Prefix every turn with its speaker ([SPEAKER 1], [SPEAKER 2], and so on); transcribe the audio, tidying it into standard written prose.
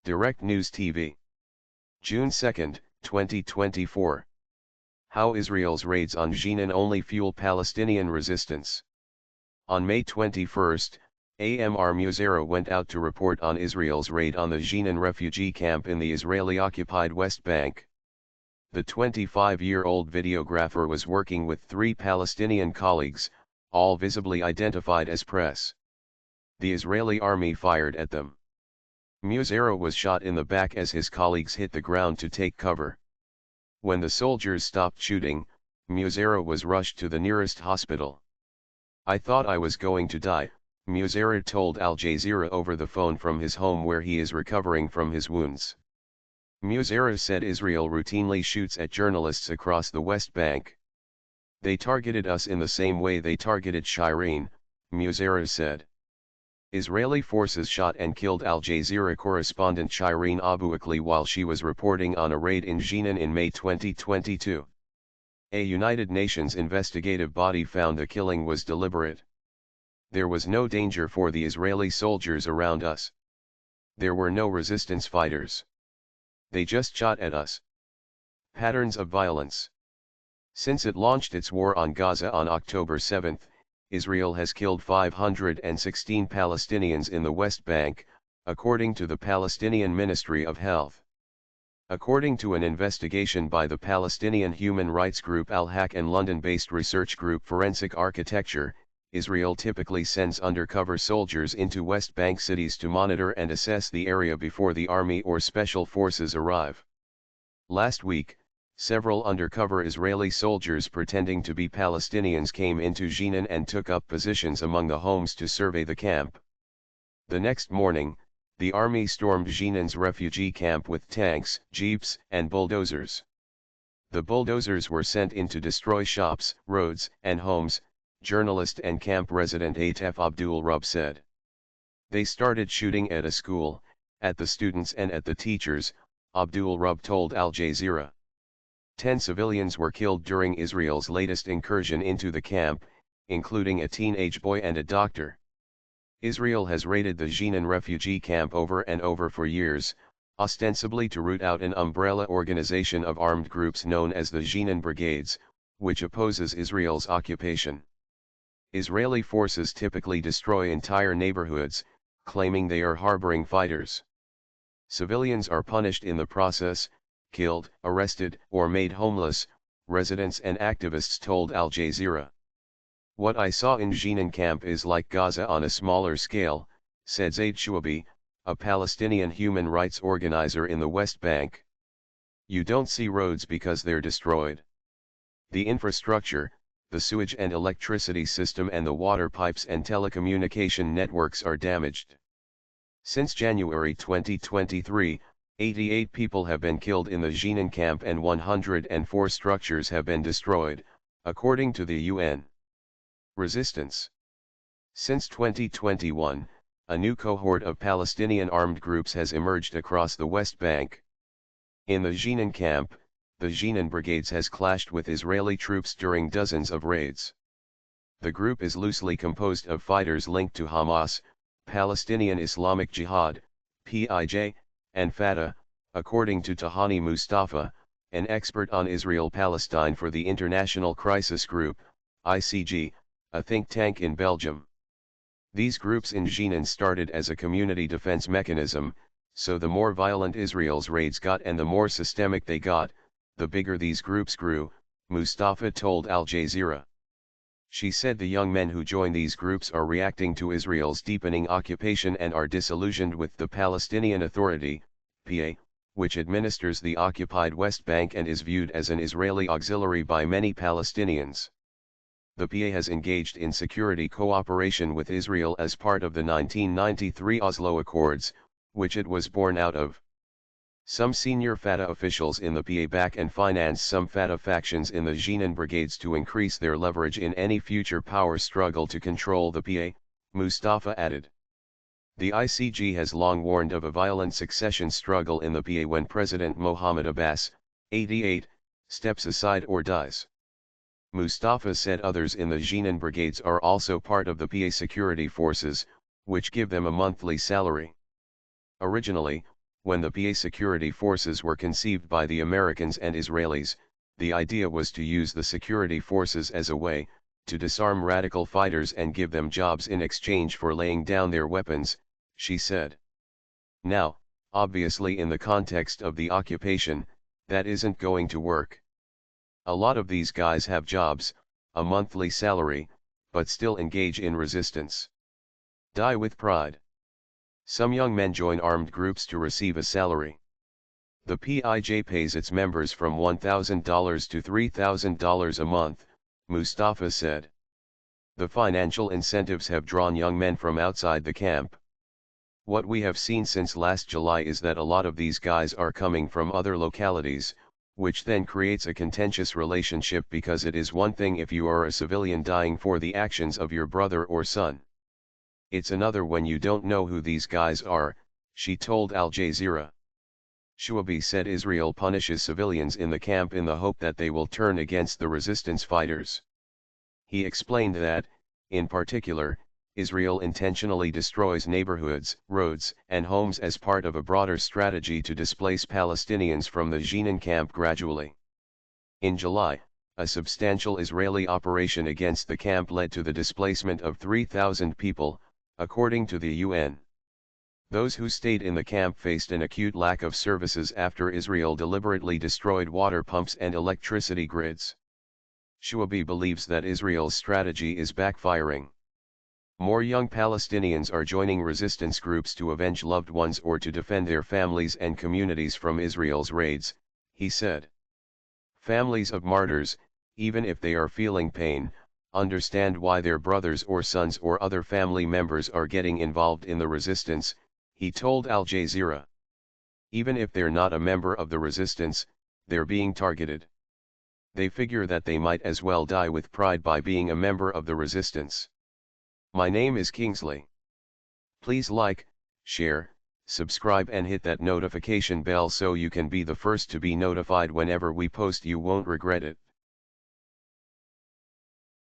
[SPEAKER 1] Direct News TV. June 2, 2024. How Israel's raids on Jenin only fuel Palestinian resistance. On May 21, Amr Musera went out to report on Israel's raid on the Jenin refugee camp in the Israeli-occupied West Bank. The 25-year-old videographer was working with 3 Palestinian colleagues, all visibly identified as press. The Israeli army fired at them. Musera was shot in the back as his colleagues hit the ground to take cover. When the soldiers stopped shooting, Musera was rushed to the nearest hospital. "I thought I was going to die," Musera told Al Jazeera over the phone from his home where he is recovering from his wounds. Musera said Israel routinely shoots at journalists across the West Bank. "They targeted us in the same way they targeted Shireen," Musera said. Israeli forces shot and killed Al Jazeera correspondent Shireen Abu Akleh while she was reporting on a raid in Jenin in May 2022. A United Nations investigative body found the killing was deliberate. "There was no danger for the Israeli soldiers around us. There were no resistance fighters. They just shot at us." Patterns of violence. Since it launched its war on Gaza on October 7, Israel has killed 516 Palestinians in the West Bank, according to the Palestinian Ministry of Health. According to an investigation by the Palestinian human rights group Al-Haq and London-based research group Forensic Architecture, Israel typically sends undercover soldiers into West Bank cities to monitor and assess the area before the army or special forces arrive. Last week, several undercover Israeli soldiers pretending to be Palestinians came into Jenin and took up positions among the homes to survey the camp. The next morning, the army stormed Jenin's refugee camp with tanks, jeeps, and bulldozers. The bulldozers were sent in to destroy shops, roads, and homes, journalist and camp resident Atef Abdul Rabb said. "They started shooting at a school, at the students and at the teachers," Abdul Rabb told Al Jazeera. 10 civilians were killed during Israel's latest incursion into the camp, including a teenage boy and a doctor. Israel has raided the Jenin refugee camp over and over for years, ostensibly to root out an umbrella organization of armed groups known as the Jenin Brigades, which opposes Israel's occupation. Israeli forces typically destroy entire neighborhoods, claiming they are harboring fighters. Civilians are punished in the process, killed, arrested, or made homeless, residents and activists told Al Jazeera. "What I saw in Jenin camp is like Gaza on a smaller scale," said Zaid Shuabi, a Palestinian human rights organizer in the West Bank. "You don't see roads because they're destroyed. The infrastructure, the sewage and electricity system and the water pipes and telecommunication networks are damaged." Since January 2023, 88 people have been killed in the Jenin camp and 104 structures have been destroyed, according to the UN. Resistance. Since 2021, a new cohort of Palestinian armed groups has emerged across the West Bank. In the Jenin camp, the Jenin Brigades has clashed with Israeli troops during dozens of raids. The group is loosely composed of fighters linked to Hamas, Palestinian Islamic Jihad, PIJ, and Fatah, according to Tahani Mustafa, an expert on Israel-Palestine for the International Crisis Group, ICG, a think tank in Belgium. These groups in Jenin started as a community defense mechanism, so the more violent Israel's raids got and the more systemic they got, the bigger these groups grew, Mustafa told Al Jazeera. She said the young men who join these groups are reacting to Israel's deepening occupation and are disillusioned with the Palestinian Authority, PA, which administers the occupied West Bank and is viewed as an Israeli auxiliary by many Palestinians. The PA has engaged in security cooperation with Israel as part of the 1993 Oslo Accords, which it was born out of. Some senior Fatah officials in the PA back and finance some Fatah factions in the Jenin Brigades to increase their leverage in any future power struggle to control the PA, Mustafa added. The ICG has long warned of a violent succession struggle in the PA when President Mohammed Abbas, 88, steps aside or dies. Mustafa said others in the Jenin Brigades are also part of the PA security forces, which give them a monthly salary. Originally, When the PA security forces were conceived by the Americans and Israelis, the idea was to use the security forces as a way to disarm radical fighters and give them jobs in exchange for laying down their weapons, she said. Now, obviously in the context of the occupation, that isn't going to work. A lot of these guys have jobs, a monthly salary, but still engage in resistance. Die with pride. Some young men join armed groups to receive a salary. The PIJ pays its members from $1,000 to $3,000 a month, Mustafa said. The financial incentives have drawn young men from outside the camp. What we have seen since last July is that a lot of these guys are coming from other localities, which then creates a contentious relationship because it is one thing if you are a civilian dying for the actions of your brother or son. It's another when you don't know who these guys are, she told Al Jazeera. Shuabi said Israel punishes civilians in the camp in the hope that they will turn against the resistance fighters. He explained that, in particular, Israel intentionally destroys neighborhoods, roads, and homes as part of a broader strategy to displace Palestinians from the Jenin camp gradually. In July, a substantial Israeli operation against the camp led to the displacement of 3,000 people, according to the UN. Those who stayed in the camp faced an acute lack of services after Israel deliberately destroyed water pumps and electricity grids. Shuabi believes that Israel's strategy is backfiring. More young Palestinians are joining resistance groups to avenge loved ones or to defend their families and communities from Israel's raids, he said. Families of martyrs, even if they are feeling pain, understand why their brothers or sons or other family members are getting involved in the resistance, he told Al Jazeera. Even if they're not a member of the resistance, they're being targeted. They figure that they might as well die with pride by being a member of the resistance. My name is Kingsley. Please like, share, subscribe and hit that notification bell so you can be the first to be notified whenever we post. You won't regret it.